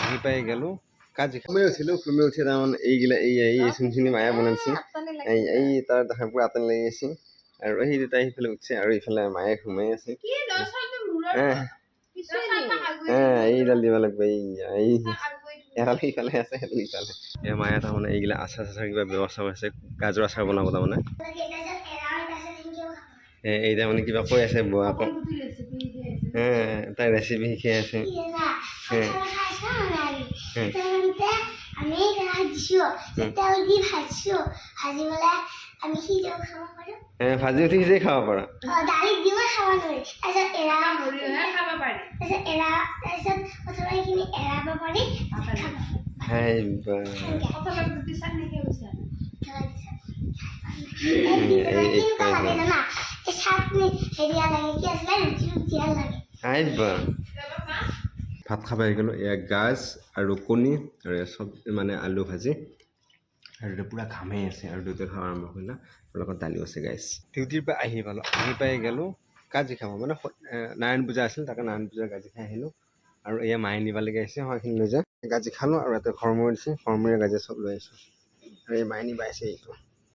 আহি পাই গেলো কাজি ঘুমে উঠি তাৰমানে এইগিলা এই যোনখিনি মায়ে বনাইছে এই তাৰ দেখা পুৰা আতন লাগি আছে আৰু সেই দুটা সিফালে উঠছে আৰু ইফালে মায়ে ঘুমাই আছে এইডাল দিব লাগিব এই এডাল সিফালে আছে সেইটো ইফালে মায়ে তাৰমানে এইগিলা আচাৰ চাচাৰ কিবা ব্যৱস্থা আছে গাজৰ আচাৰ বনাব তাৰমানে এই তাৰমানে কিবা কৈ আছে বোৱা আকৌ তাই ৰেচিপি শিকাই আছে ভাজি উঠি সিজাই খাব পাৰা ভাত খাব আহি গ'লো এয়া গাজ আৰু কণী আৰু চব মানে আলু ভাজি আৰু এতিয়া পূৰা ঘামেই আছে আৰু দুটা খাব আৰম্ভ কৰিলা আৰু লগত দালিও আছে গাইছ ডিউটিৰ পৰা আহি পাই গ'লোঁ কাজি খাব মানে নাৰায়ণ পূজা আছিল তাকে নাৰায়ণ পূজাৰ গাজি খাই আহিলোঁ আৰু এয়া মায়ে নিবালৈকে আহিছে সেইখিনি লৈ যায় গাজি খালোঁ আৰু ইয়াতে ঘৰমূৰ দিছে ঘৰমূৰীয়া গাজি চব লৈ আহিছোঁ আৰু এই মায়ে নিবা আহিছে এইটো